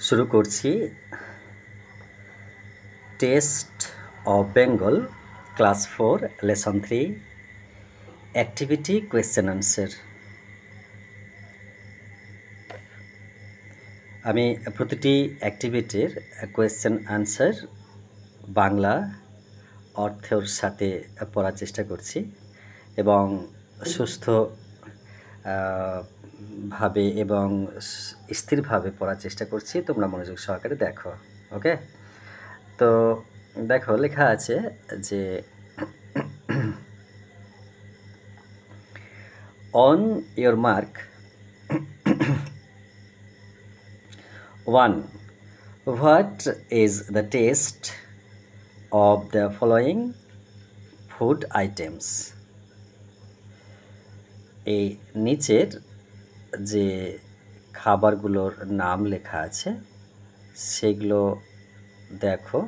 শুরু করছি test of Bengal class 4 lesson 3 activity question answer. আমি প্রতিটি অ্যাক্টিভিটির কোয়েশ্চেন আনসার বাংলা অর্থের সাথে পড়ার চেষ্টা করছি এবং সুস্থ ভাবে এবং স্থিরভাবে পড়ার চেষ্টা করছি। তোমরা মনোযোগ সহকারে দেখো। ওকে, তো দেখো লেখা আছে যে on your mark 1. What is the taste of the following food items? এই নিচের যে খাবারগুলোর নাম লেখা আছে সেগুলো দেখো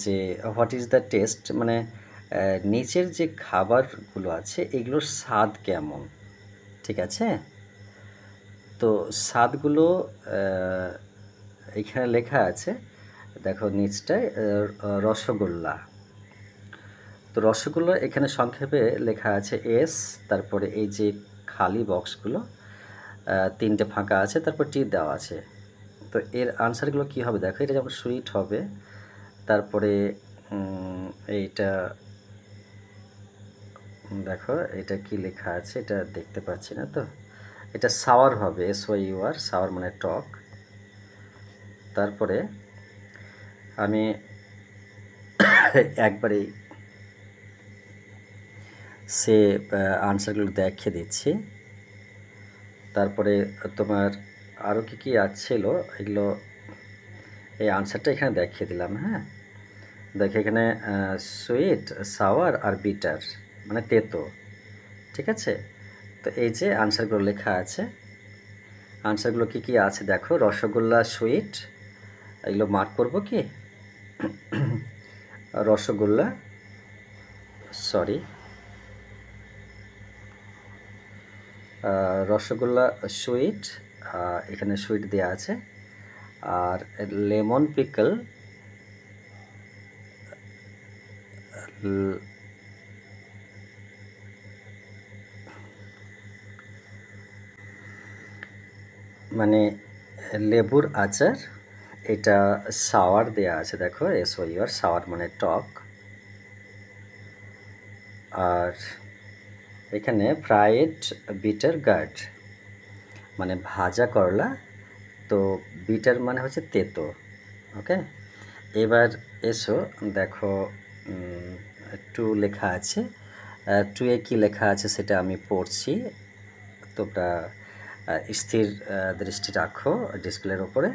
যে হোয়াট ইজ দ্য টেস্ট, মানে নিচের যে খাবারগুলো আছে এগুলোর স্বাদ কেমন, ঠিক আছে? তো স্বাদগুলো এখানে লেখা আছে, দেখো নিচটায় রসগোল্লা। তো রসগোল্লা এখানে সংক্ষেপে লেখা আছে এস, তারপরে এই যে খালি বক্সগুলো তিনটে ফাঁকা আছে, তারপর টি দেওয়া আছে। তো এর আনসারগুলো কি হবে দেখো, এটা যেমন সুইট হবে, তারপরে এইটা দেখো এটা কি লেখা আছে এটা দেখতে পাচ্ছি না, তো এটা সাওয়ার হবে, SOUR, সাওয়ার মানে টক। তারপরে আমি একবারেই সে আনসারগুলো দেখিয়ে দিচ্ছি। তারপরে তোমার আরও কি কি ছিল এগুলো, এই আনসারটা এখানে দেখিয়ে দিলাম। হ্যাঁ, দেখো এখানে সুইট, সাওয়ার আর বিটার মানে তেতো, ঠিক আছে? তো এই যে আনসারগুলো লেখা আছে, আনসারগুলো কি কি আছে দেখো, রসগোল্লা, সুইট, এগুলো মার্ক করব কি রসগোল্লা, সরি রসগোল্লা সুইট, এখানে সুইট দেওয়া আছে, আর লেমন পিকল, মানে লেবুর আচার, এটা সাওয়ার দেয়া আছে, দেখো SOUR, সাওয়ার মানে টক। আর এখানে ফ্রাইড বিটার গার্ড মানে ভাজা করলা, তো বিটার মানে হচ্ছে তেতো। ওকে, এবার এসো দেখো 2 লেখা আছে, 2 কি লেখা আছে সেটা আমি পড়ছি, তোমরা স্থির দৃষ্টি রাখো ডিসপ্লের ওপরে।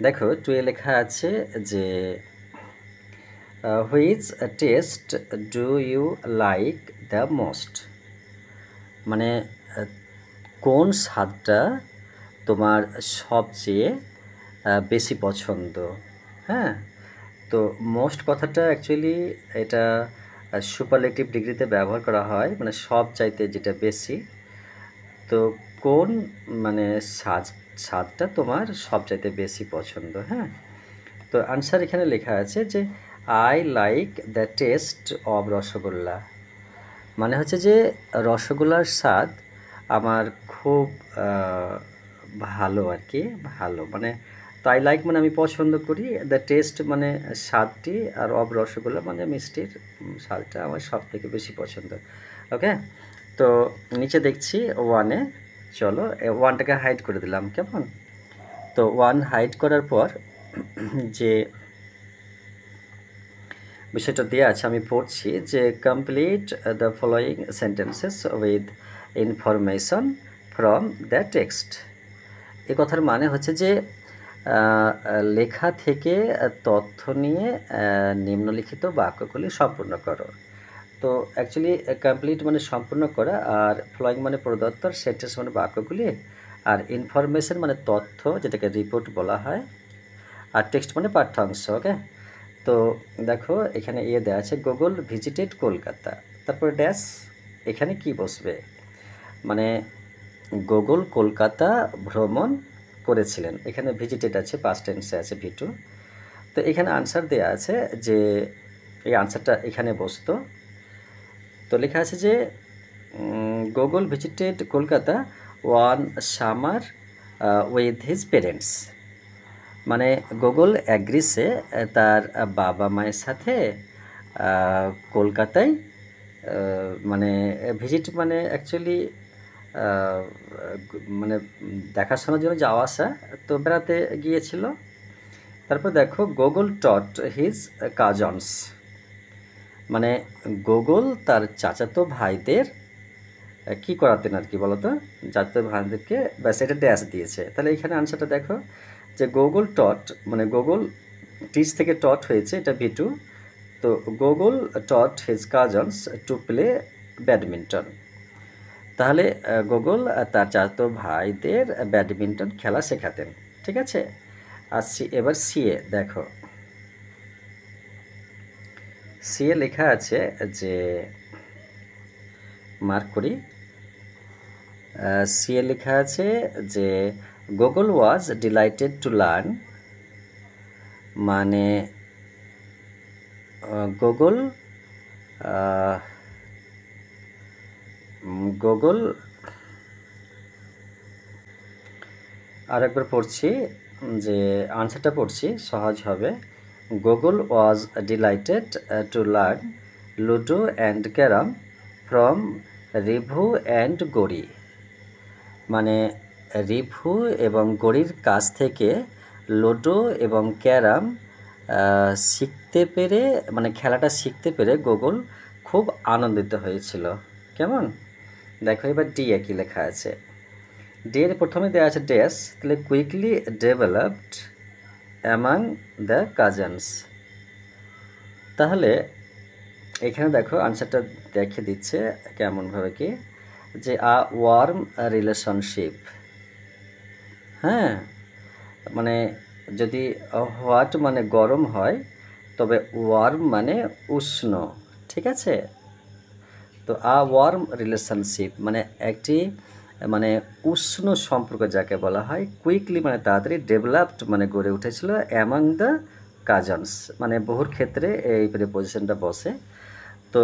দেখো 2 লেখা আছে যে which taste do you like the most, মানে কোন স্বাদটা তোমার সবচেয়ে বেশি পছন্দ। হ্যাঁ, তো মোস্ট কথাটা অ্যাকচুয়ালি এটা সুপারলেটিভ ডিগ্রিতে ব্যবহার করা হয়, মানে সব চাইতে যেটা বেশি। তো কোন মানে স্বাদটা তোমার সবচাইতে বেশি পছন্দ। হ্যাঁ, তো আনসার এখানে লেখা আছে যে I like the taste of rasgulla, মানে হচ্ছে যে রসগোল্লার স্বাদ আমার খুব ভালো আর কি, ভালো মানে, তো আই লাইক মানে আমি পছন্দ করি, দ্য টেস্ট মানে স্বাদটি, আর অব রসগোল্লা মানে মিষ্টির স্বাদটা আমার সব থেকে বেশি পছন্দ। ওকে, তো নিচে দেখছি 1-এ, চলো 1টাকে হাইড করে দিলাম, কেমন? তো 1 হাইড করার পর যে বিষয়টা দেওয়া আছে আমি পড়ছি যে complete the following sentences with information from the text. এ কথার মানে হচ্ছে যে লেখা থেকে তথ্য নিয়ে নিম্নলিখিত বাক্যগুলি সম্পূর্ণ করো। তো অ্যাকচুয়ালি কমপ্লিট মানে সম্পূর্ণ করা, আর ফলোয়িং মানে প্রদত্ত, সেন্টেন্স মানে বাক্যগুলি, আর ইনফরমেশন মানে তথ্য, যেটাকে রিপোর্ট বলা হয়, আর টেক্সট মানে পাঠ্যাংশ। ওকে, তো দেখো এখানে দেওয়া আছে গুগল ভিজিটেড কলকাতা, তারপরে ড্যাশ, এখানে কি বসবে, মানে গুগল কলকাতা ভ্রমণ করেছিলেন। এখানে ভিজিটেড আছে, পাস্ট টেন্সে আছে V2। তো এখানে আনসার দেয়া আছে যে এই আনসারটা এখানে বসতো। তো লেখা আছে যে Google visited Kolkata one summer with his parents. মানে গুগল অ্যাগ্রিসে তার বাবা মায়ের সাথে কলকাতায় মানে ভিজিট মানে অ্যাকচুয়ালি মানে দেখাশোনার জন্য যাওয়া আসা, তো বেড়াতে গিয়েছিল। তারপর দেখো গুগল টট হিজ কাজনস, মানে গুগল তার চাচাতো ভাইদের কি করাতেন আর কি বলতো, চাচাতো ভাইদেরকে ব্যাস এটা ড্যাশ দিয়েছে। তাহলে এখানে আনসারটা দেখো যে গুগল টট মানে গুগল টিচ থেকে টট হয়েছে, এটা V2। তো Google taught his cousins to play badminton. তাহলে গুগল তার চাচাতো ভাইদের ব্যাডমিন্টন খেলা শেখাতেন। ঠিক আছে। আর এবার সিএ দেখো, সিএ লেখা আছে যে মার্ক করি, সিএ লেখা আছে যে Google was delighted to learn, মানে গুগল আর একবার পড়ছি, যে আনসারটা পড়ছি সহজ হবে। Google was delighted to learn ludo and carrom from review and গড়ি, মানে রিভু এবং গড়ির কাছ থেকে লুডো এবং ক্যারাম শিখতে পেরে, মানে খেলাটা শিখতে পেরে গুগল খুব আনন্দিত হয়েছিল। কেমন? দেখো এবার ডি এ কী লেখা আছে। ডি এর প্রথমে দেওয়া আছে ড্যাশ, তাহলে কুইকলি ডেভেলপড অ্যামাং দ্য কাজনস। তাহলে এখানে দেখো আনসারটা দেখে দিচ্ছে কেমনভাবে কি, যে আ ওয়ার্ম রিলেশনশিপ। হ্যাঁ, মানে যদি হোয়াট মানে গরম হয়, তবে ওয়ার্ম মানে উষ্ণ। ঠিক আছে। তো আ ওয়ার্ম রিলেশনশিপ মানে একটি মানে উষ্ণ সম্পর্ক যাকে বলা হয়, কুইকলি মানে তাড়াতাড়ি, ডেভেলপড মানে গড়ে উঠেছিল, অ্যামাং দ্য কাজনস মানে বহুর ক্ষেত্রে এই প্রিপোজিশনটা বসে। তো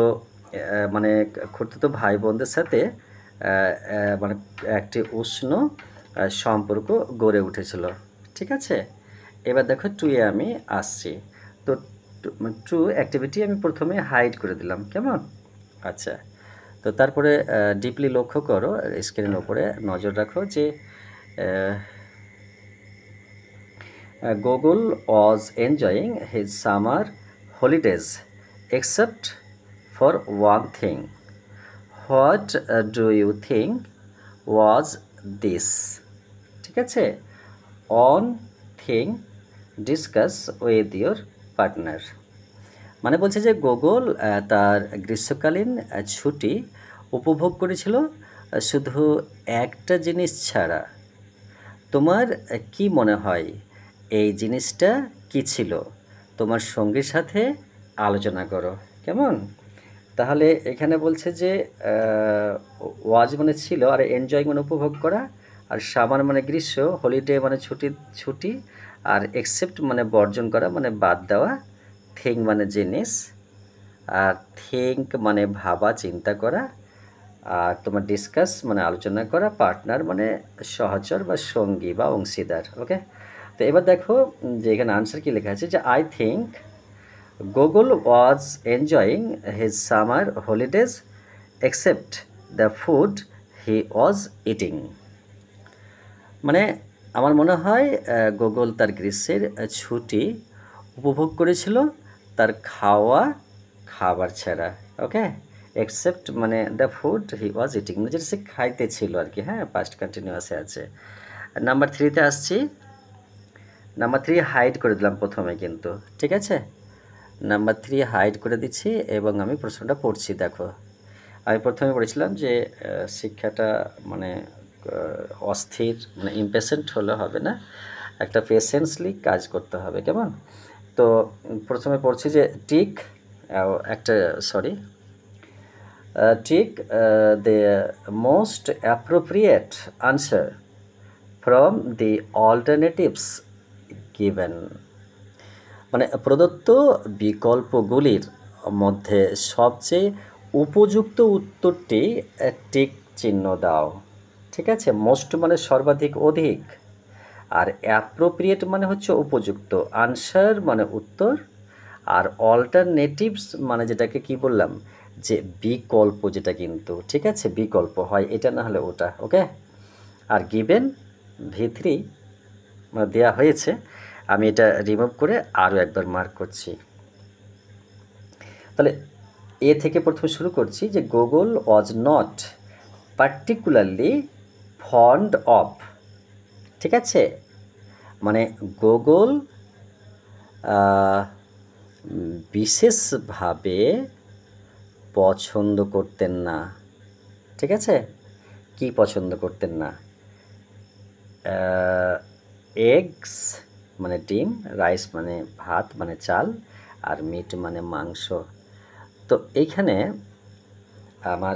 মানে খুড়তুতো ভাই বোনদের সাথে মানে একটি উষ্ণ সম্পর্ক গড়ে উঠেছিল। ঠিক আছে। এবার দেখো টুয়ে আমি আসছি। তো টু অ্যাক্টিভিটি আমি প্রথমে হাইড করে দিলাম। কেমন? আচ্ছা। তো তারপরে ডিপলি লক্ষ্য করো, স্ক্রিনের ওপরে নজর রাখো যে Google was enjoying his summer holidays except for one thing. What do you think was this? ঠিক আছে। One thing discuss with your partner, মানে বলছে যে গুগল তার গ্রীষ্মকালীন ছুটি উপভোগ করেছিল শুধু একটা জিনিস ছাড়া। তোমার কি মনে হয় এই জিনিসটা কি ছিল? তোমার সঙ্গীর সাথে আলোচনা করো। কেমন? তাহলে এখানে বলছে যে ওয়াজ মানে ছিল, আর এনজয় মানে উপভোগ করা, আর সামার মানে গ্রীষ্ম, হলিডে মানে ছুটি, আর এক্সেপ্ট মানে বর্জন করা মানে বাদ দেওয়া, থিং মানে জিনিস, আর থিঙ্ক মানে ভাবা চিন্তা করা, আর তোমার ডিসকাস মানে আলোচনা করা, পার্টনার মানে সহচর বা সঙ্গী বা অংশীদার। ওকে। তো এবার দেখো যে এখানে আনসার কি লেখা আছে, যে I think Google was enjoying his summer holidays except the food he was eating. মানে আমার মনে হয় গুগল তার গ্রীষ্মের ছুটি উপভোগ করেছিল তার খাবার ছাড়া। ওকে। এক্সেপ্ট মানে the food he was eating, মানে যেটা সে খাইতে ছিল আর কি। হ্যাঁ, পাস্ট কন্টিনিউয়াসে আছে। নাম্বার 3তে আসছি। নাম্বার 3 হাইড করে দিলাম প্রথমে কিন্তু। ঠিক আছে। নাম্বার 3 হাইড করে দিচ্ছি এবং আমি প্রশ্নটা পড়ছি। দেখো, আমি প্রথমে পড়েছিলাম যে শিক্ষাটা মানে অস্থির মানে ইমপেশেন্ট হলে হবে না, একটা পেশেন্সলি কাজ করতে হবে। কেমন? তো প্রথমে পড়ছি যে tick the most appropriate answer from the alternatives given, মানে প্রদত্ত বিকল্পগুলির মধ্যে সবচেয়ে উপযুক্ত উত্তরটি টিক চিহ্ন দাও। ঠিক আছে, মোস্ট মানে সর্বাধিক, অধিক, আর অ্যাপ্রোপ্রিয়েট মানে হচ্ছে উপযুক্ত, আনসার মানে উত্তর, আর অল্টারনেটিভস মানে যেটাকে কি বললাম, যে বিকল্প, যেটা কিন্তু ঠিক আছে বিকল্প হয় এটা না হলে ওটা। ওকে, আর গিভেন V3 মানে দেওয়া হয়েছে। আমি এটা রিমুভ করে আরও একবার মার্ক করছি। তাহলে এ থেকে প্রথমে শুরু করছি, যে Google was not particularly fond of. ঠিক আছে, মানে গুগল বিশেষভাবে পছন্দ করতেন না। ঠিক আছে, কি পছন্দ করতেন না? এগস মানে ডিম, রাইস মানে ভাত মানে চাল, আর মিট মানে মাংস। তো এইখানে আমার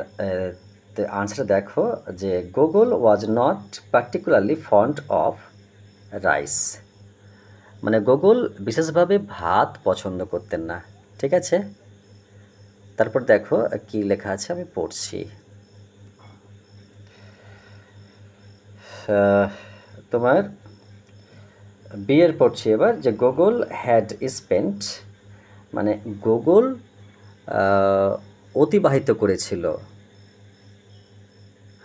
আনসার দেখো, যে Google was not particularly fond of rice, মানে গুগল বিশেষভাবে ভাত পছন্দ করতেন না। ঠিক আছে, তারপর দেখো কি লেখা আছে, আমি পড়ছি। তোমার বিয়ের পড়ছি এবার, যে গুগল হ্যাড স্পেন্ট, মানে গুগল অতিবাহিত করেছিল,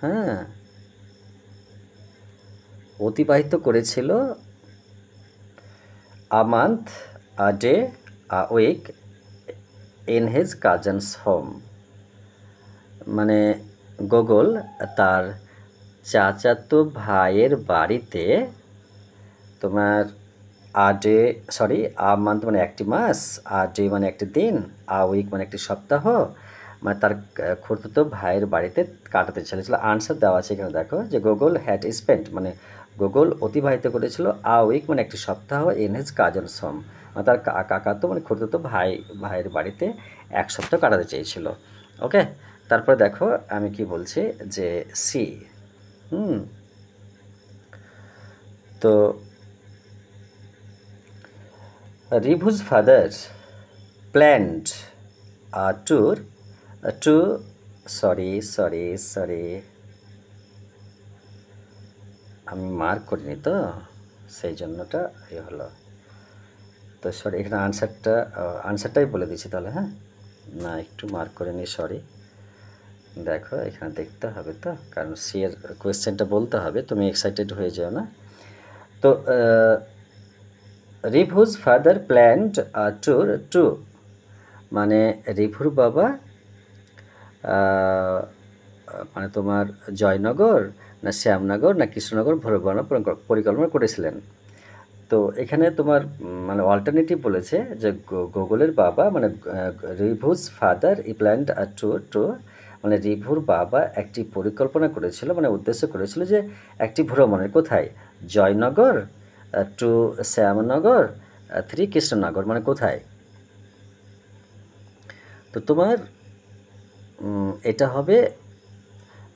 হ্যাঁ অতিবাহিত করেছিল, a month, a day, a week in his cousins home, মানে গুগল তার চাচাতো ভাইয়ের বাড়িতে তোমার আ মান্থ মানে একটি মাস, আ ডে মানে একটি দিন, আ উইক মানে একটি সপ্তাহ, মানে তার খুড়তুতো ভাইয়ের বাড়িতে কাটাতে চলেছিল। আনসার দেওয়া আছে এখানে দেখো, যে গুগল হ্যাড স্পেন্ট, মানে গুগল অতিবাহিত করেছিল, আ উইক মানে একটি সপ্তাহ, ইন হিজ কাজনস হোম মানে তার কাকাতো মানে খুড়তুতো ভাইয়ের বাড়িতে এক সপ্তাহ কাটাতে চেয়েছিল। ওকে, তারপরে দেখো আমি কি বলছি, যে সি, তো রিভু's father planned a tour to sorry আমি মার্ক করিনি তো সেই জন্যটা হলো। তো সরি, এখানে আনসারটাই বলে দিচ্ছি তাহলে। হ্যাঁ, না একটু মার্ক করে নিই, সরি। দেখো এখানে দেখতে হবে তো, কারণ সি এর কোয়েশ্চেনটা বলতে হবে, তুমি এক্সাইটেড হয়ে যাও না। তো রিভু's father planned a tour to, মানে রিভুর বাবা মানে তোমার জয়নগর না শ্যামনগর না কৃষ্ণনগর ভ্রমণ পরিকল্পনা করেছিলেন। তো এখানে তোমার মানে অল্টারনেটিভ বলেছে, যে গুগলের বাবা মানে রিভু's father planned a tour to, মানে রিভুর বাবা একটি পরিকল্পনা করেছিল, মানে উদ্দেশ্য করেছিল যে একটি ভ্রমণের, কোথায়, জয়নগর টু শ্যামনগর 3 কৃষ্ণনগর, মানে কোথায়। তো তোমার এটা হবে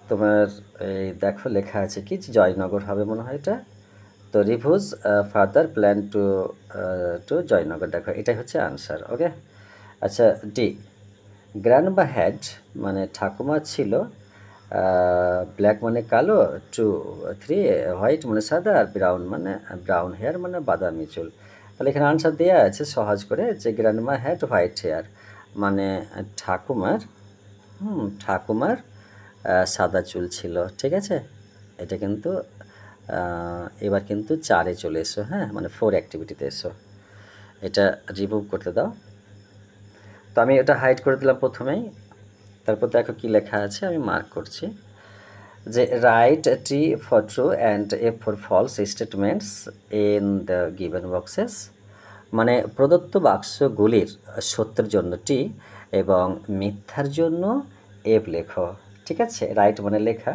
তোমার, এই দেখো লেখা আছে কি, জয়নগর হবে মনে হয় এটা। তো রিভু's ফাদার প্ল্যান টু জয়নগর, দেখো এটাই হচ্ছে আনসার। ওকে, আচ্ছা ডি, গ্র্যান্ডমা হ্যাড, মানে ঠাকুমা ছিল, ব্ল্যাক মানে কালো, 3 হোয়াইট মানে সাদা, আর ব্রাউন হেয়ার মানে বাদামি চুল। তাহলে এখানে আনসার দেওয়া আছে সহজ করে, যে গ্র্যান্ডমা হ্যাড হোয়াইট হেয়ার, মানে ঠাকুমার সাদা চুল ছিল। ঠিক আছে, এটা কিন্তু এবার কিন্তু 4-এ চলে এসো, হ্যাঁ মানে 4 অ্যাক্টিভিটিতে এসো, এটা রিমুভ করতে দাও। তো আমি এটা হাইড করে দিলাম প্রথমেই। তারপর দেখো কি লেখা আছে, আমি মার্ক করছি, যে write T for true and F for false statements in the given boxes, মানে প্রদত্ত বাক্সগুলির সত্যের জন্য টি এবং মিথ্যার জন্য এফ লেখো। ঠিক আছে, রাইট মানে লেখা,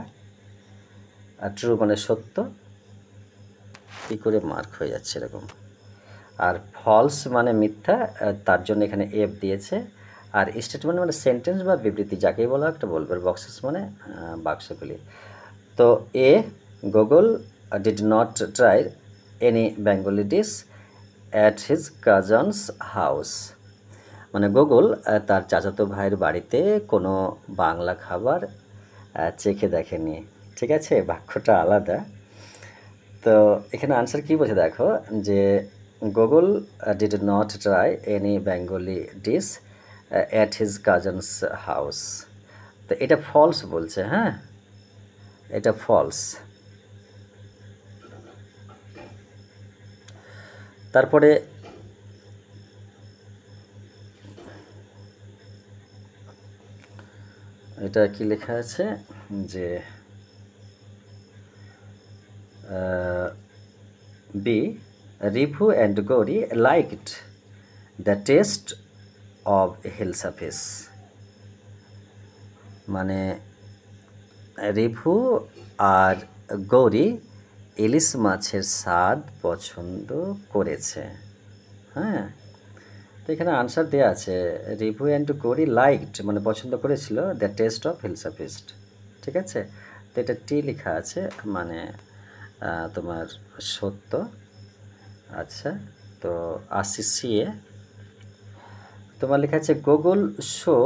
আর ট্রু মানে সত্য, কী করে মার্ক হয়ে যাচ্ছে এরকম, আর ফলস মানে মিথ্যা, তার জন্য এখানে এফ দিয়েছে, আর স্টেটমেন্ট মানে সেন্টেন্স বা বিবৃতি, যাকেই বলা একটা বলবে, বক্সেস মানে বাক্সগুলি। তো এ, Google did not try any Bengali dish at his cousin's house. মানে গুগল তার চাচাতো ভাইয়ের বাড়িতে কোনো বাংলা খাবার চেখে দেখেনি। ঠিক আছে, বাক্যটা আলাদা। তো এখানে আনসার কী বলছে দেখো, যে Google did not try any Bengali dish at his cousins house. তো এটা ফলস বলছে, হ্যাঁ, এটা ফলস। তারপরে এটা কি লেখা আছে যে B Ribhu and Gauri liked the taste of hilsa fish. মানে রিভু আর গৌরি ইলিশ মাছের স্বাদ পছন্দ করেছে। হ্যাঁ, তো এখানে আনসার দেওয়া আছে রিভু অ্যান্ড গৌরি লাইকড মানে পছন্দ করেছিল the taste of hilsa fish. ঠিক আছে, তো এটা টি লেখা আছে মানে তোমার সত্য। আচ্ছা, তো আসছি সিএ, তোমার লেখা আছে Google show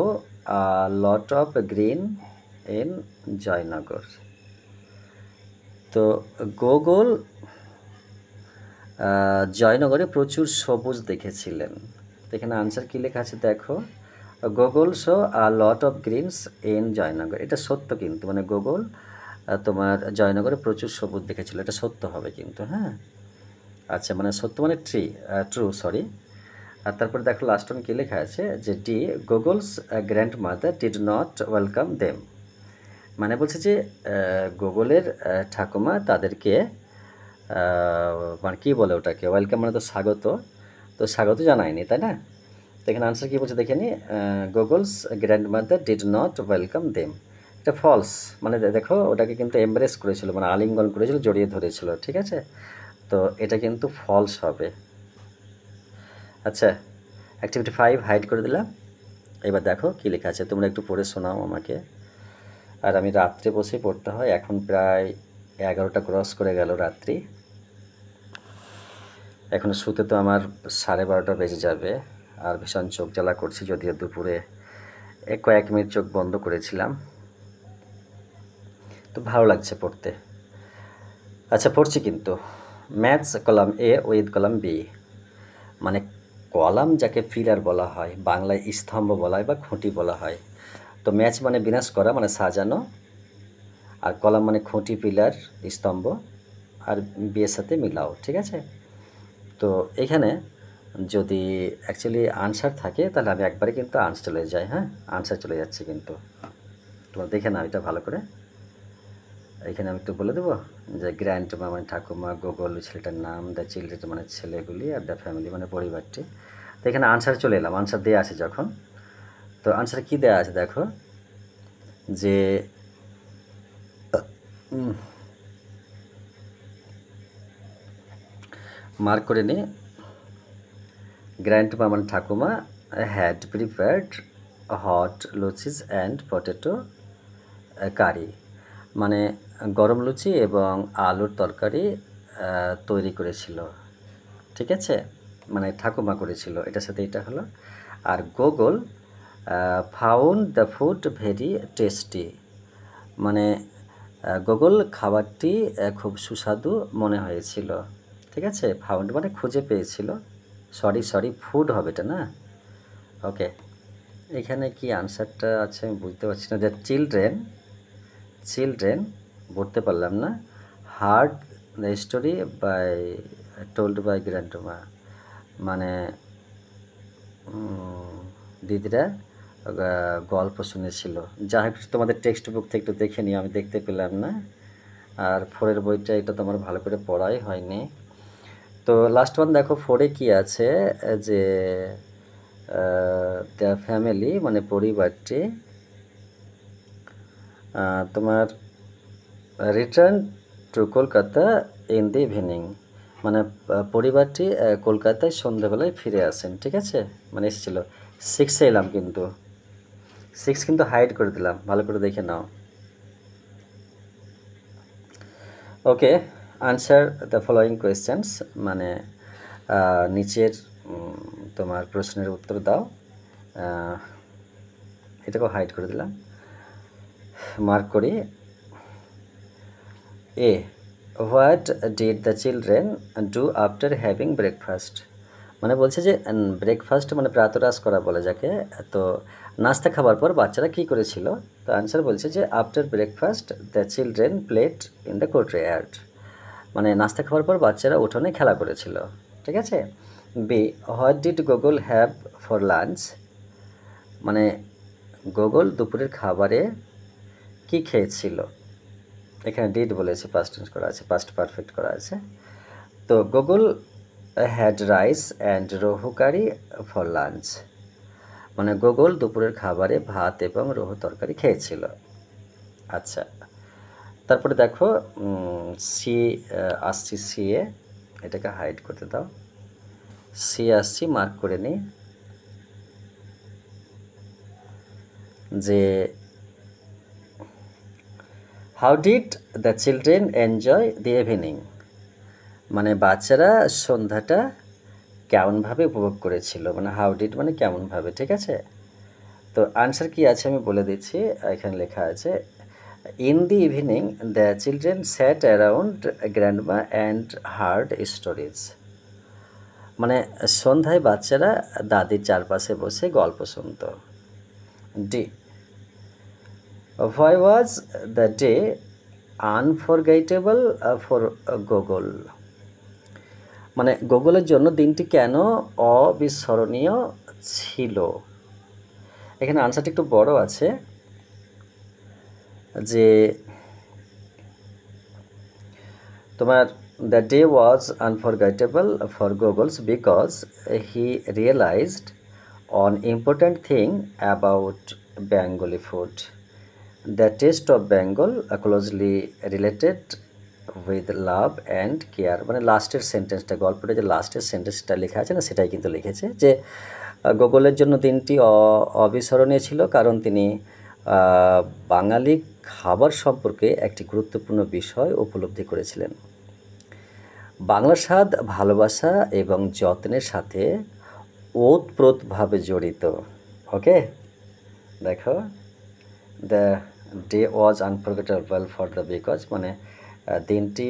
lot of green in Joynagar. তো গুগল জয়নগরে প্রচুর সবুজ দেখেছিলেন। তো এখানে আনসার কী লেখা আছে দেখো, Google show lot of greens in Joynagar. এটা সত্য কিন্তু, মানে গুগল তোমার জয়নগরে প্রচুর সবুজ দেখেছিল, এটা সত্য হবে কিন্তু। হ্যাঁ, আচ্ছা, মানে সত্য মানে ট্রু, সরি। আর তারপর দেখো লাস্ট ওয়ান কী লেখা আছে যে D Google's grand mother did not welcome them. মানে বলছে যে গুগলের ঠাকুমা তাদেরকে মানে কী বলে ওটাকে, ওয়েলকাম মানে তো স্বাগত, তো স্বাগত জানায়নি, তাই না? তো এখানে আনসার কী বলছে দেখে নি, Google's grand mother did not welcome them. এটা ফলস, মানে দেখো ওটাকে কিন্তু এমব্রেস করেছিল, মানে আলিঙ্গন করেছিল, জড়িয়ে ধরেছিল। ঠিক আছে, তো এটা কিন্তু ফলস হবে। আচ্ছা, অ্যাক্টিভিটি 5 হাইড করে দিলাম। এবার দেখো কী লেখা আছে, তোমরা একটু পড়ে শোনাও আমাকে। আর আমি রাত্রে বসেই পড়তে হয়, এখন প্রায় 11টা ক্রস করে গেল রাত্রি, এখন শুতে তো আমার 12:30 বেজে যাবে। আর ভীষণ চোখ জ্বালা করছি, যদিও দুপুরে কয়েক মিনিট চোখ বন্ধ করেছিলাম, তো ভালো লাগছে পড়তে। আচ্ছা, পড়ছি কিন্তু। Match column A with column B, মানে কলাম যাকে ফিলার বলা হয়, বাংলায় স্তম্ভ বলা হয় বা খুঁটি বলা হয়। তো ম্যাচ মানে বিনাশ করা, মানে সাজানো, আর কলাম মানে খুঁটি, পিলার, স্তম্ভ, আর বিয়ের সাথে মিলাও। ঠিক আছে, তো এখানে যদি অ্যাকচুয়ালি আনসার থাকে তাহলে আমি একবারে কিন্তু আনসার চলে যাই। হ্যাঁ, আনসার চলে যাচ্ছে কিন্তু, তোমরা দেখে নাও এটা ভালো করে। এখানে আমি একটু বলে দেবো যে গ্র্যান্ড মা মানে ঠাকুমা, গুগল ছেলেটার নাম, দ্য চিলড্রেন মানে ছেলেগুলি, আর দ্য ফ্যামিলি মানে পরিবারটি। তো এখানে আনসার চলে এলাম, আনসার দেওয়া আছে যখন। তো আনসার কী দেওয়া আছে দেখো, যে মার্ক করে নি, গ্র্যান্ড মা মানে ঠাকুমা had prepared hot luchis and potato curry, মানে গরম লুচি এবং আলুর তরকারি তৈরি করেছিল। ঠিক আছে, মানে ঠাকুমা করেছিল, এটার সাথে এটা হলো। আর Google found the food very tasty, মানে গুগল খাবারটি খুব সুস্বাদু মনে হয়েছিল। ঠিক আছে, ফাউন্ড মানে খুঁজে পেয়েছিল, সরি ফুড হবে এটা না। ওকে, এখানে কি আনসারটা আছে আমি বুঝতে পারছি না। যে চিলড্রেন পড়তে পারলাম না। Heard the story by told by grandma, মানে দিদিরা গল্প শুনেছিল। যা হোক, তোমাদের টেক্সট বুক থেকে একটু দেখে নিও, আমি দেখতে পেলাম না। আর 4-এর বইটা এটা তো আমার ভালো করে পড়াই হয়নি। তো লাস্ট ওয়ান দেখো 4-এ কী আছে, যে দ্য ফ্যামিলি মানে পরিবারটি তোমার return to Kolkata in the evening, মানে পরিবারটি কলকাতায় সন্ধ্যাবেলায় ফিরে আসেন। ঠিক আছে, মানে এসেছিলো। 6-এ এলাম কিন্তু, 6 কিন্তু হাইড করে দিলাম, ভালো করে দেখে নাও। ওকে, আনসার দ্য ফলোয়িং কোয়েশ্চেন্স, মানে নিচের তোমার প্রশ্নের উত্তর দাও। এটাকেও হাইড করে দিলাম, মার্ক করি। A, what did the children do after having breakfast? মানে বলছে যে ব্রেকফাস্ট মানে প্রাতরাশ করা বলে যাকে, তো নাস্তা খাবার পর বাচ্চারা কী করেছিল? তো আনসার বলছে যে after breakfast the children played in the courtyard, মানে নাস্তা খাওয়ার পর বাচ্চারা উঠোনে খেলা করেছিল। ঠিক আছে। B, what did Google have for lunch? মানে গুগল দুপুরের খাবারে কি খেয়েছিল? এখানে ডিড বলেছে, পাস্ট টেন্স করা আছে, পাস্ট পারফেক্ট করা আছে। তো Google had rice and rohu curry for lunch, মানে গুগল দুপুরের খাবারে ভাত এবং রোহু তরকারি খেয়েছিল। আচ্ছা, তারপরে দেখো সি আসছি, সি এ, এটাকে হাইড করতে দাও। সি আসছি, মার্ক করে নিই যে how did the children enjoy the evening, মানে বাচ্চারা সন্ধ্যাটা কেমনভাবে উপভোগ করেছিল, মানে হাউ ডিড মানে কেমনভাবে। ঠিক আছে। তো আনসার কি আছে আমি বলে দিচ্ছি, এখানে লেখা আছে in the evening the children sat around grandma and heard stories, মানে সন্ধ্যায় বাচ্চারা দাদির চারপাশে বসে গল্প শুনত। D, why was the day unforgettable for Google, মানে গুগলের জন্য দিনটি কেন অবিস্মরণীয় ছিল? এখানে আনসারটা একটু বড় আছে, যে তোমার the day was unforgettable for Google's because he realized one important thing about Bengali food, the taste of Bengal closely related with love and care, মানে লাস্টের সেন্টেন্সটা, গল্পটা যে লাস্টের সেন্টেন্সটা লেখা আছে না, সেটাই কিন্তু লিখেছে যে গুগলের জন্য দিনটি অবিস্মরণীয় ছিল কারণ তিনি বাঙালি খাবার সম্পর্কে একটি গুরুত্বপূর্ণ বিষয় উপলব্ধি করেছিলেন। বাংলা স্বাদ ভালোবাসা এবং যত্নের সাথে ওতপ্রোতভাবে জড়িত। ওকে, দেখো the day was unforgettable for the because, মানে দিনটি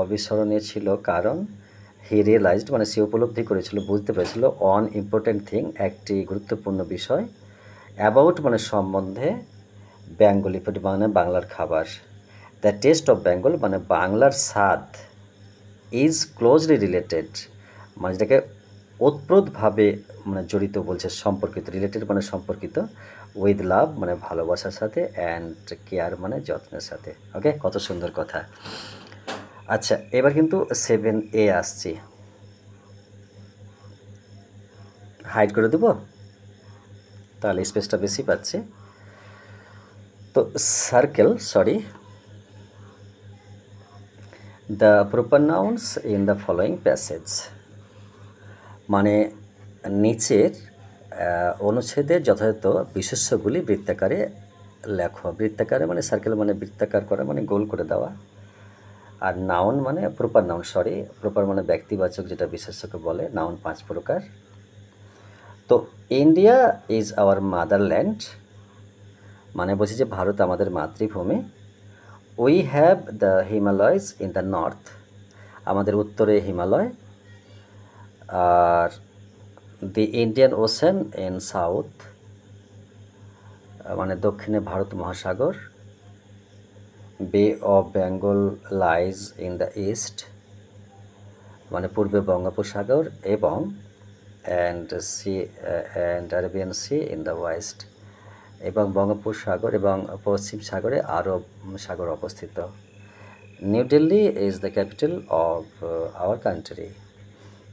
অবিস্মরণীয় ছিল কারণ হি রিয়েলাইজড, মানে সে উপলব্ধি করেছিল, বুঝতে পেরেছিল, অন ইম্পর্ট্যান্ট থিং একটি গুরুত্বপূর্ণ বিষয়, অ্যাবাউট মানে সম্বন্ধে, বেঙ্গলি ফুড মানে বাংলার খাবার, দ্য টেস্ট অফ বেঙ্গল মানে বাংলার স্বাদ, ইজ ক্লোজলি রিলেটেড মানে যেটাকে ওতপ্রোতভাবে মানে জড়িত বলছে, সম্পর্কিত, রিলেটেড মানে সম্পর্কিত, উইথ লাভ মানে ভালোবাসার সাথে, অ্যান্ড কেয়ার মানে যত্নের সাথে। ওকে, কত সুন্দর কথা। আচ্ছা, এবার কিন্তু 7A আসছি, হাইড করে দেবো তাহলে স্পেসটা বেশি পাচ্ছে। তো circle, sorry, the proper nouns in the following passage, মানে নিচের অনুচ্ছেদের যথাযথ বিশেষ্যগুলি বৃত্তাকারে লেখো। বৃত্তাকারে মানে সার্কেল মানে বৃত্তাকার করা, মানে গোল করে দেওয়া। আর নাউন মানে প্রপার নাউন, সরি, প্রপার মানে ব্যক্তিবাচক, যেটা বিশেষ্যকে বলে। নাউন 5 প্রকার। তো ইন্ডিয়া ইজ আওয়ার মাদারল্যান্ড, মানে বলছি যে ভারত আমাদের মাতৃভূমি। We have the Himalayas in the north, আমাদের উত্তরে হিমালয়। আর the Indian Ocean in south, মানে দক্ষিণে ভারত মহাসাগর। Bay of Bengal lies in the east, মানে পূর্বে বঙ্গোপসাগর, এবং and Arabian sea in the west, এবং বঙ্গোপসাগর এবং পশ্চিম সাগরে আরব সাগর অবস্থিত। New Delhi is the capital of our country,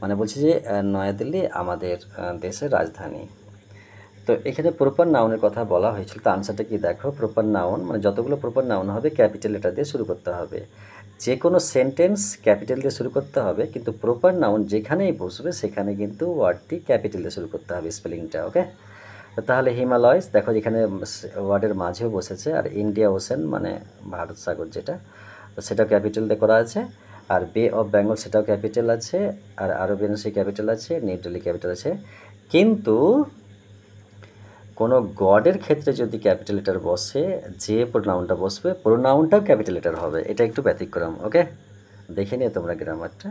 মানে বলছি যে নয়াদিল্লি আমাদের দেশের রাজধানী। তো এখানে প্রপার নাউনের কথা বলা হয়েছিল, তো আনসারটা কি দেখো, প্রপার নাউন মানে যতগুলো প্রপার নাউন হবে ক্যাপিটাল লেটার দিয়ে শুরু করতে হবে। যে কোনো সেন্টেন্স ক্যাপিটাল দিয়ে শুরু করতে হবে, কিন্তু প্রপার নাউন যেখানেই বসবে সেখানে কিন্তু ওয়ার্ডটি ক্যাপিটাল দিয়ে শুরু করতে হবে, স্পেলিংটা। ওকে, তাহলে হিমালয়স দেখো যেখানে ওয়ার্ডের মাঝেও বসেছে, আর ইন্ডিয়া ওশেন মানে ভারত সাগর যেটা, তো সেটাও ক্যাপিটাল দিয়ে করা আছে। আর বে অফ বেঙ্গল সেটাও ক্যাপিটাল আছে, আর আরবিয়ান সি ক্যাপিটাল আছে, নিউ দিল্লি ক্যাপিটাল আছে। কিন্তু কোনো গডের ক্ষেত্রে যদি ক্যাপিটাল লেটার বসে, যে প্রোনাউনটা বসবে প্রোনাউনটাও ক্যাপিটাল লেটার হবে, এটা একটু ব্যতিক্রম। ওকে, দেখে নিয়ে তোমরা গ্রামারটা।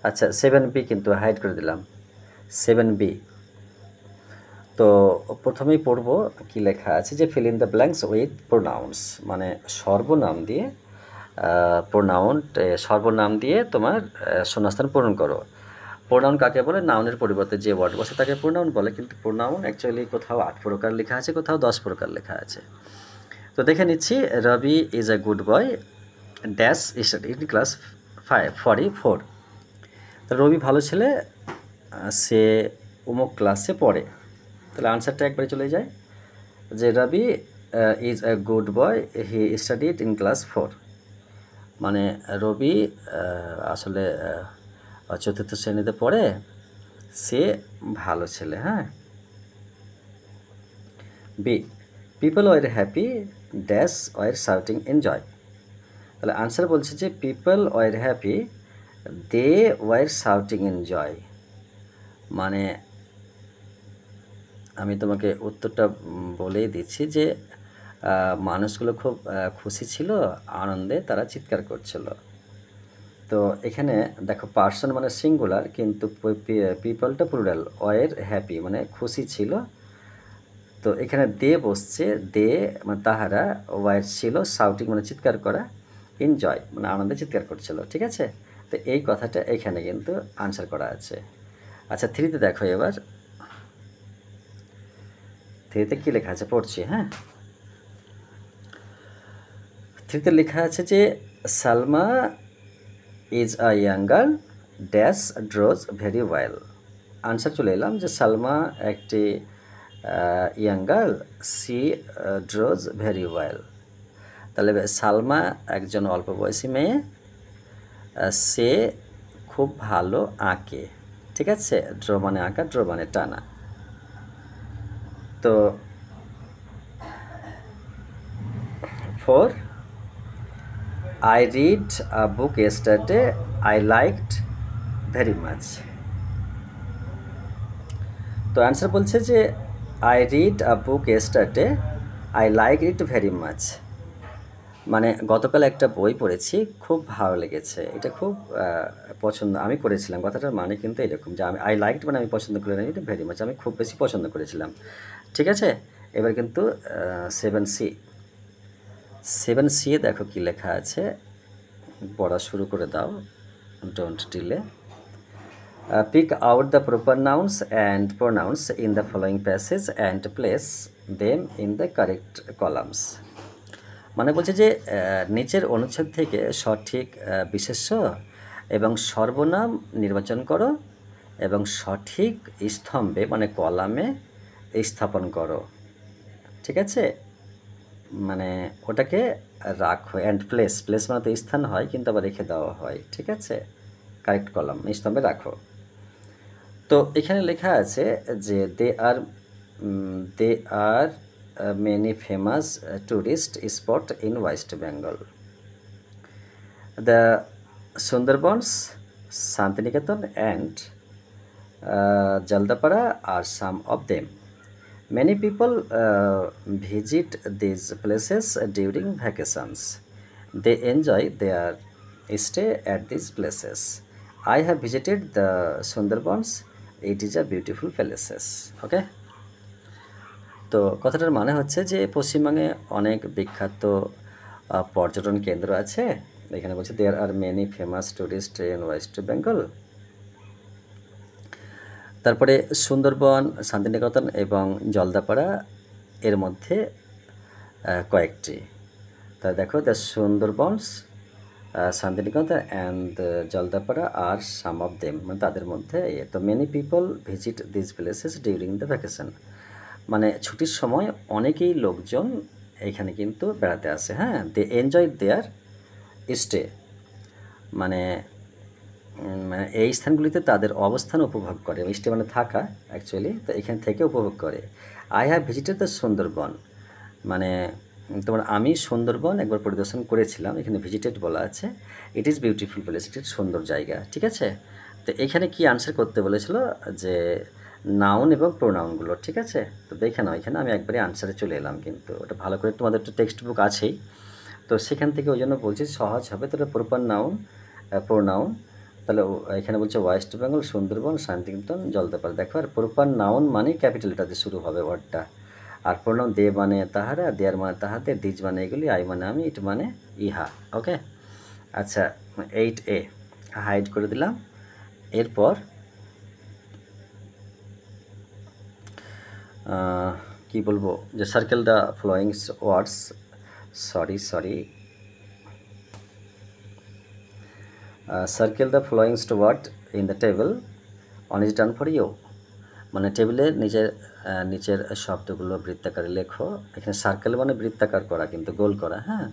আচ্ছা, 7B কিন্তু হাইড করে দিলাম। 7B, তো প্রথমেই পড়ব কি লেখা আছে, যে fill in the blanks with pronounce, মানে সর্বনাম দিয়ে সর্বনাম দিয়ে তোমার শূন্যস্থান পূরণ করো। প্রোনাউন কাকে বলে? নাউনের পরিবর্তে যে ওয়ার্ড বসে তাকে প্রোনাউন বলে, কিন্তু প্রোনাউন অ্যাকচুয়ালি কোথাও 8 প্রকার লেখা আছে, কোথাও 10 প্রকার লেখা আছে। তো দেখে নিচ্ছি, Ravi is a good boy dash study in class 4। তো রবি ভালো ছেলে, সে অমুক ক্লাসে পড়ে। তাহলে আনসারটা একবারে চলে যায়, যে Ravi is a good boy, he studied in class 4। মানে রবি আসলে চতুর্থ শ্রেণীতে পড়ে, সে ভালো ছেলে। হ্যাঁ। B, people were happy dash were shouting enjoy. তাহলে আনসার বলছে যে people were happy, they were shouting enjoy. মানে আমি তোমাকে উত্তরটা বলেই দিচ্ছি, যে মানুষগুলো খুব খুশি ছিল, আনন্দে তারা চিৎকার করছিল। তো এখানে দেখো, পার্সন মানে সিঙ্গুলার, কিন্তু পিপলটা প্লুরাল, ওয়ার হ্যাপি মানে খুশি ছিল। তো এখানে দে বসছে, দে মানে তাহারা, ওয়ার ছিল, শাউটিং মানে চিৎকার করা, এনজয় মানে আনন্দে চিৎকার করছিল। ঠিক আছে, তো এই কথাটা এখানে কিন্তু আনসার করা আছে। আচ্ছা, 3তে দেখো এবার, 3তে কী লেখা আছে পড়ছি। হ্যাঁ, 3তে লেখা আছে যে Salma is a young girl dash ড্রজ very well. Answer চলে এলাম, যে সালমা একটি young girl, C ড্রজ very well. তাহলে সালমা একজন অল্প বয়সী মেয়ে, সে খুব ভালো আঁকে। ঠিক আছে, ড্র মানে আঁকা, ড্র মানে টানা। তো 4, I read a book yesterday, I liked very much. তো অ্যান্সার বলছে যে I read a book yesterday, I liked it very much। মানে গতকাল একটা বই পড়েছি, খুব ভালো লেগেছে, এটা খুব পছন্দ আমি করেছিলাম। কথাটার মানে কিন্তু এরকম, যে আমি আই লাইকড মানে আমি পছন্দ করে নিই, এটা ভেরি মাচ আমি খুব বেশি পছন্দ করেছিলাম। ঠিক আছে, এবার কিন্তু 7C দেখো কি লেখা আছে, পড়া শুরু করে দাও, don't delay. Pick out the proper nouns and pronouns in the following passage and place them in the correct columns. মানে বলছে যে নিচের অনুচ্ছেদ থেকে সঠিক বিশেষ্য এবং সর্বনাম নির্বাচন করো এবং সঠিক স্তম্ভে মানে কলামে স্থাপন করো। ঠিক আছে, মানে ওটাকে রাখো। অ্যান্ড প্লেস, প্লেস মানে তো স্থান হয়, কিন্তু আবার রেখে দেওয়া হয়। ঠিক আছে, কারেক্ট কলাম স্তম্ভে রাখো। তো এখানে লেখা আছে যে দে আর many famous tourist spots in West Bengal. The Sundarbans, Santiniketan and Jaldapara are some of them. Many people visit these places during vacations. They enjoy their stay at these places. I have visited the Sundarbans. It is a beautiful places. Okay. তো কথাটার মানে হচ্ছে যে পশ্চিমবঙ্গে অনেক বিখ্যাত পর্যটন কেন্দ্র আছে। এখানে বলছে there are many famous tourist in West Bengal. তারপরে সুন্দরবন, শান্তিনিকেতন এবং জলদাপাড়া এর মধ্যে কয়েকটি। তা দেখো, the Sundarbans, Shantiniketan and Jaldapara are some of them, মানে তাদের মধ্যে। তো many people visit this places during the vacation, মানে ছুটির সময় অনেকেই লোকজন এখানে কিন্তু বেড়াতে আসে। হ্যাঁ, দে এনজয় দেয়ার স্টে, মানে এই স্থানগুলিতে তাদের অবস্থান উপভোগ করে। স্টে মানে থাকা অ্যাকচুয়ালি, তো এখান থেকে উপভোগ করে। I have visited the Sundarban, মানে তোমার আমি সুন্দরবন একবার পরিদর্শন করেছিলাম, এখানে ভিজিটেড বলা আছে। ইট ইজ বিউটিফুল প্লেস, এটি সুন্দর জায়গা, ঠিক আছে। তো এখানে কি আনসার করতে বলেছিল, যে নাউন এবং প্রোনাউনগুলো, ঠিক আছে। তো দেখে নাও, এখানে আমি একবারে আনসারে চলে এলাম, কিন্তু ওটা ভালো করে তোমাদের তো টেক্সট বুক আছেই, তো সেখান থেকে ওই জন্য বলছি সহজ হবে। তাহলে প্রপার নাউন, প্রোনাউন, তাহলে এখানে বলছে ওয়েস্ট বেঙ্গল, সুন্দরবন, শান্তিনিকেতন, জলদাপাড়া। দেখো, আর প্রপার নাউন মানে ক্যাপিটাল লেটার দিয়ে শুরু হবে ওয়ার্ডটা, আর প্রোনাউন দে মানে তাহারা, দেয়ার মানে তাহাদের, দিজ মানে এগুলি, আই মানে আমি, ইট মানে ইহা। ওকে, আচ্ছা 8A হাইড করে দিলাম। এরপর কি বলবো, যে circle the following words, sorry circle the following word in the table one is done for you, মানে টেবিলের নিচের শব্দগুলো বৃত্তাকারে লেখো। এখানে সার্কেল মানে বৃত্তাকার করা, কিন্তু গোল করা, হ্যাঁ।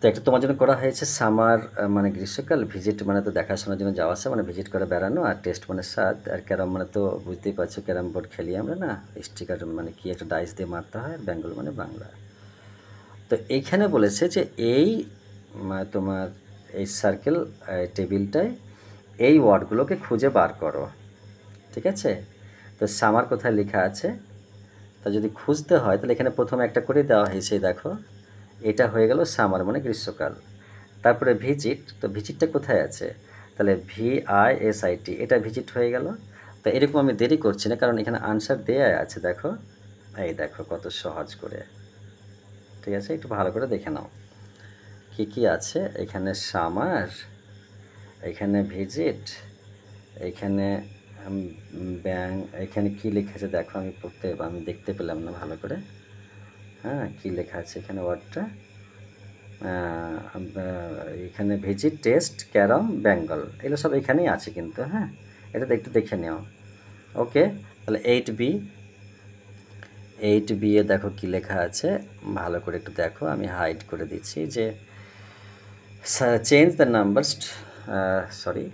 তো একটা তোমার জন্য করা হয়েছে সামার, মানে গ্রীষ্মকাল, ভিজিট মানে তো দেখাশোনার জন্য যাওয়া আসা, মানে ভিজিট করে বেড়ানো, আর টেস্ট মানে স্বাদ, আর ক্যারাম মানে তো বুঝতেই পারছো, ক্যারাম বোর্ড খেলি আমরা না, স্টিকার মানে কি একটা ডাইস দিয়ে মারতে হয়, আর বেঙ্গল মানে বাংলা। তো এইখানে বলেছে যে এই তোমার এই সার্কেল টেবিলটায় এই ওয়ার্ডগুলোকে খুঁজে বার করো, ঠিক আছে। তো সামার কোথায় লেখা আছে, তা যদি খুঁজতে হয় তাহলে এখানে প্রথমে একটা করে দেওয়া হয়েছে, দেখো এটা হয়ে গেল সামার মানে গ্রীষ্মকাল। তারপরে ভিজিট, তো ভিজিটটা কোথায় আছে, তাহলে VISIT, এটা ভিজিট হয়ে গেল। তো এরকম আমি দেরি করছি না, কারণ এখানে আনসার দেয়া আছে, দেখো এই দেখো কত সহজ করে, ঠিক আছে। একটু ভালো করে দেখে নাও কি কি আছে এখানে, সামার, এখানে ভিজিট, এখানে ব্যাং, এখানে কি লেখা আছে দেখো, আমি দেখতে পেলাম না ভালো করে, হ্যাঁ কি লেখা আছে এখানে ওয়ার্ডটা, এখানে ভিজিট, টেস্ট, ক্যারম, বেঙ্গল, এগুলো সব এখানেই আছে কিন্তু, হ্যাঁ এটা একটু দেখে নিও। ওকে, তাহলে 8B এ দেখো কি লেখা আছে, ভালো করে একটু দেখো, আমি হাইড করে দিচ্ছি, যে change the numbers, sorry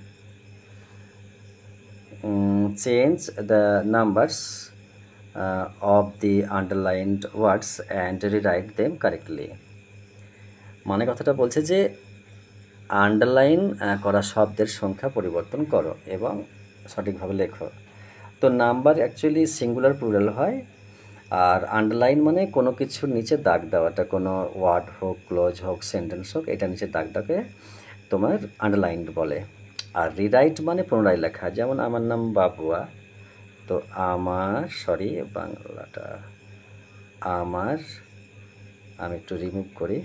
change the numbers of the underlined words and rewrite them correctly, মানে কথাটা বলছে যে আন্ডারলাইন করা শব্দের সংখ্যা পরিবর্তন করো এবং সঠিকভাবে লেখো। তো নাম্বার অ্যাকচুয়ালি সিঙ্গুলার প্লুরাল হয়, আর আন্ডারলাইন মানে কোনো কিছুর নিচে দাগ দেওয়াটা, কোনো ওয়ার্ড হোক, ক্লোজ হোক, সেন্টেন্স হোক, এটা নিচে দাগটাকে তোমার আন্ডারলাইন্ড বলে। আর রিরাইট মানে পুনরায় লেখা, যেমন আমার নাম বাবুয়া, তো আমার, সরি বাংলাটা আমার, আমি একটু রিমুভ করি,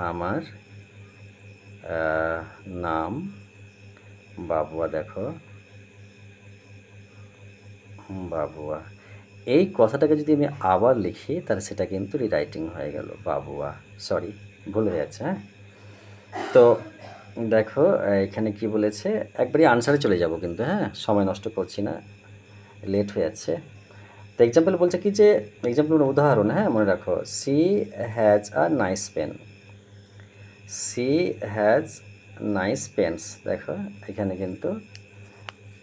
আমার নাম বাবুয়া, দেখো বাবুয়া, এই কথাটাকে যদি আমি আবার লিখি তাহলে সেটা কিন্তু রিরাইটিং হয়ে গেল বাবুয়া, সরি ভুল হয়ে যাচ্ছে, হ্যাঁ। তো দেখো এখানে কি বলেছে, একবারই আনসারে চলে যাব কিন্তু, হ্যাঁ সময় নষ্ট করছি না, লেট হয়ে যাচ্ছে। তো এক্সাম্পল বলছে কি, যে এক্সাম্পল উদাহরণ, হ্যাঁ মনে রাখো, she has a nice pen, she has nice pens, দেখো এখানে কিন্তু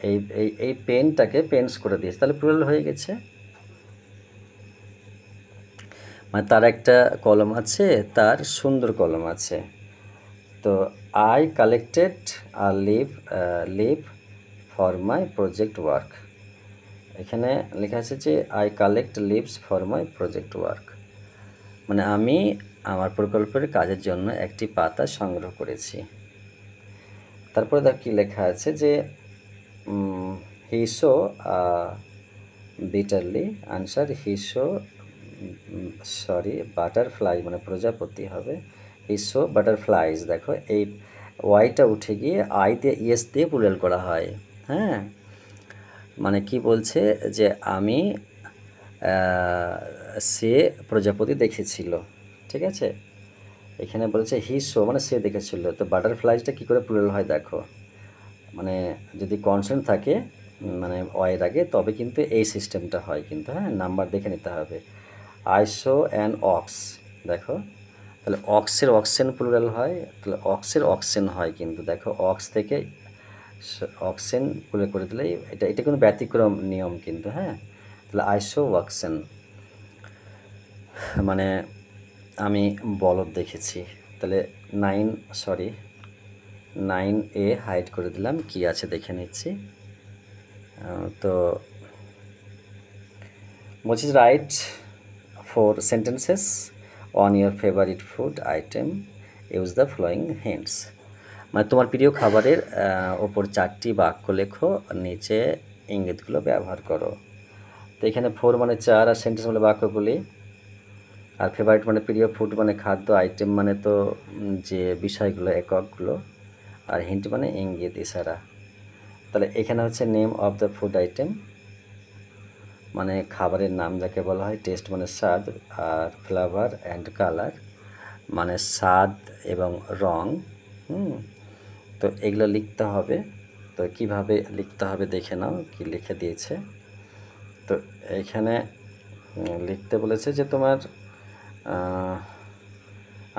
এই এই এই পেনটাকে পেন্স করে দিয়েছে, তাহলে প্লুরাল হয়ে গেছে, মানে তার একটা কলম আছে, তার সুন্দর কলম আছে। তো I collected a leaf for my project work, এখানে লেখা আছে যে I collect leaves for my project work, মানে আমি আমার প্রকল্পের কাজের জন্য একটি পাতা সংগ্রহ করেছি। তারপরে দেখ কি লেখা আছে, যে he show bitterly, answer he show, sorry butterfly মানে প্রজাপতি হবে, হি শো বাটারফ্লাইজ, দেখো এই ওয়াইটা উঠে গিয়ে আই দিয়ে ইয়েস দিয়ে প্লুরাল করা হয়, হ্যাঁ। মানে কি বলছে, যে আমি সে প্রজাপতি দেখেছিল, ঠিক আছে। এখানে বলেছে হি শো মানে সে দেখেছিল, তো বাটারফ্লাইজটা কী করে প্লুরাল হয় দেখো, মানে যদি কনসোনেন্ট থাকে মানে অয়ের আগে, তবে কিন্তু এই সিস্টেমটা হয় কিন্তু, হ্যাঁ নাম্বার দেখে নিতে হবে। আই শো অ্যান অক্স, দেখো তাহলে অক্সের অক্সেন প্লুরাল হয়, তাহলে অক্সের অক্সেন হয় কিন্তু, দেখো অক্স থেকে অক্সেন প্লুরাল করে দিলেই এটা কিন্তু ব্যতিক্রম নিয়ম কিন্তু, হ্যাঁ। তাহলে আই শো ওয়াক্সেন। মানে আমি বলদ দেখেছি। তাহলে 9A হাইড করে দিলাম, কি আছে দেখে নিচ্ছি। তো বলছি right 4 sentences on your favourite food item, use the following hints. মানে তোমার প্রিয় খাবারের ওপর 4টি বাক্য লেখো, নিচে ইঙ্গিতগুলো ব্যবহার করো। তো এখানে 4 মানে 4, আর সেন্টেন্স মানে বাক্যগুলি, আর ফেভারিট মানে প্রিয়, ফুড মানে খাদ্য, আইটেম মানে তো যে বিষয়গুলো, এককগুলো, আর হিন্ট মানে ইঙ্গিত, ইশারা। তাহলে এখানে হচ্ছে name of the food item, মানে খাবারের নাম যাকে বলা হয়। টেস্ট মানে স্বাদ, আর ফ্লেভার অ্যান্ড কালার মানে স্বাদ এবং রং। তো এগুলো লিখতে হবে। তো কিভাবে লিখতে হবে দেখে নাও, কি লিখে দিয়েছে। তো এখানে লিখতে বলেছে যে তোমার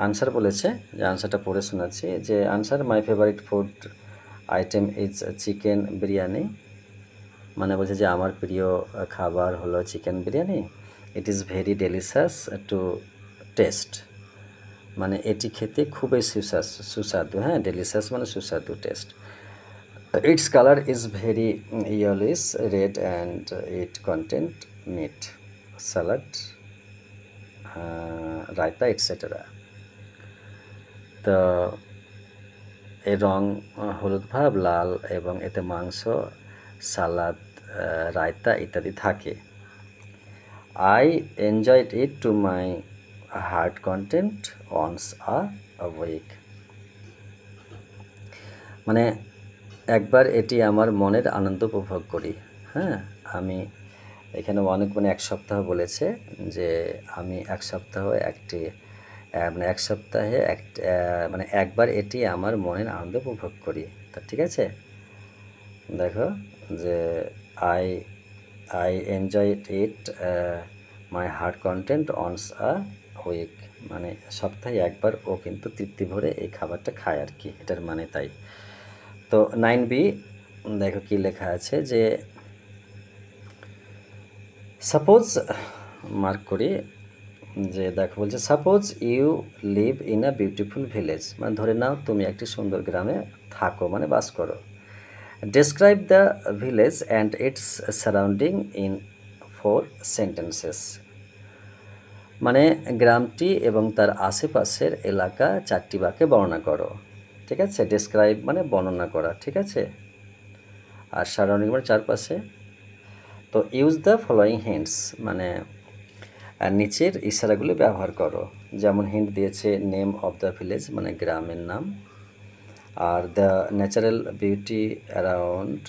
আনসার বলেছে, যে আনসারটা পড়ে শোনাচ্ছি, যে answer my favourite food item is chicken biryani. মানে বলছে যে আমার প্রিয় খাবার হলো chicken biryani. It is very delicious to taste, মানে এটি খেতে খুবই সুস্বাদু। হ্যাঁ, ডেলিশিয়াস মানে সুস্বাদু, taste. Its colour is very yellowish red and it content meat, salad, raita etcetera. তো এর রং হলুদ ভাব, লাল, এবং এতে মাংস, সালাদ, রায়তা ইত্যাদি থাকে। I enjoyed it to my heart content once a week, মানে একবার এটি আমার মনের আনন্দ উপভোগ করি। হ্যাঁ, আমি এখানে অনেক মানে 1 সপ্তাহ বলেছে, যে আমি 1 সপ্তাহ মানে 1 সপ্তাহে মানে একবার এটি আমার মনের আনন্দ উপভোগ করি। তা ঠিক আছে, দেখো যে I I enjoy it my heart content once a week, মানে সপ্তাহে একবার ও কিন্তু তৃপ্তি ভরে এই খাবারটা খায় আর কি, এটার মানে তাই। তো 9B দেখো কি লেখা আছে, যে সাপোজ, মার্ক করি, যে দেখো বলছে suppose you live in a beautiful village, মানে ধরে নাও তুমি একটি সুন্দর গ্রামে থাকো, মানে বাস করো। Describe the village and it's surrounding in 4 sentences, মানে গ্রামটি এবং তার আশেপাশের এলাকা 4টি বাক্যে বর্ণনা করো। ঠিক আছে, ডেসক্রাইব মানে বর্ণনা করা, ঠিক আছে, আর সারাউন্ডিং মানে চারপাশে। তো ইউজ দ্য ফলোয়িং হিন্টস, মানে নিচের ইশারাগুলি ব্যবহার করো। যেমন হিন্ট দিয়েছে নেম অফ দ্য ভিলেজ, মানে গ্রামের নাম, are the natural beauty around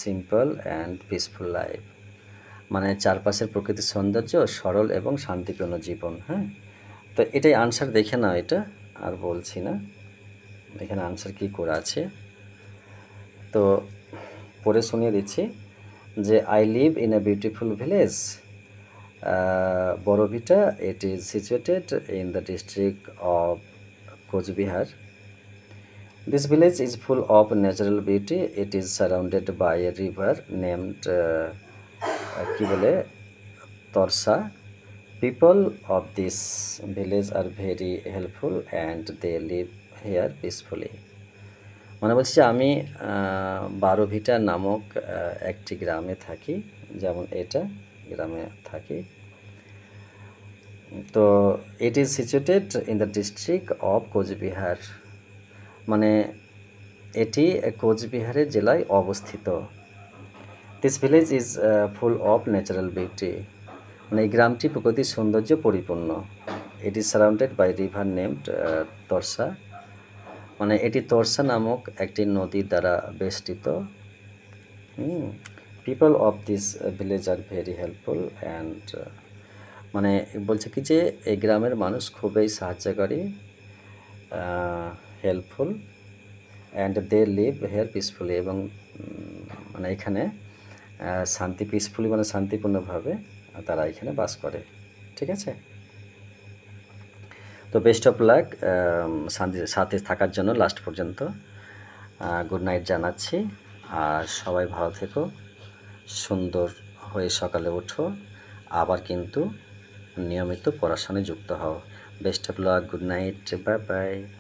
simple and peaceful life, মানে চারপাশের প্রকৃতির সৌন্দর্য, সরল এবং শান্তিপূর্ণ জীবন। হ্যাঁ, তো এটাই আনসার, দেখে নাও, এটা আর বলছি না, এখানে আনসার কী করে আছে। তো পড়ে শুনিয়ে দিচ্ছি, যে I live in a beautiful village Borovita. It is situated in the district of Coachbihar. This village is full of natural beauty. It is surrounded by a river named কি বলে Torsa. People of this village are very helpful and they live here peacefully. মানে বলছি যে আমি বারোভিটা নামক একটি গ্রামে থাকি, যেমন এটা গ্রামে থাকি। তো it is situated in the district of Cooch Behar, মানে এটি কোচবিহারের জেলায় অবস্থিত। This village is full of natural beauty, মানে এই গ্রামটি প্রকৃতির সৌন্দর্য পরিপূর্ণ। It is surrounded by river named Torsa, মানে এটি তরসা নামক একটি নদী দ্বারা বেষ্টিত। People of this village are very helpful and, মানে বলছে কি যে এই গ্রামের মানুষ খুবই সাহায্যকারী, helpful, and they live here peacefully, এবং মানে এখানে পিসফুলি মানে শান্তিপূর্ণভাবে তারা এখানে বাস করে। ঠিক আছে, তো বেস্ট অফ লাক সাথে থাকার জন্য লাস্ট পর্যন্ত গুড নাইট জানাচ্ছি। আর সবাই ভালো থেকো, সুন্দর হয়ে সকালে ওঠো, আবার কিন্তু নিয়মিত পড়াশোনায় যুক্ত হও। Best of luck, good night, bye bye.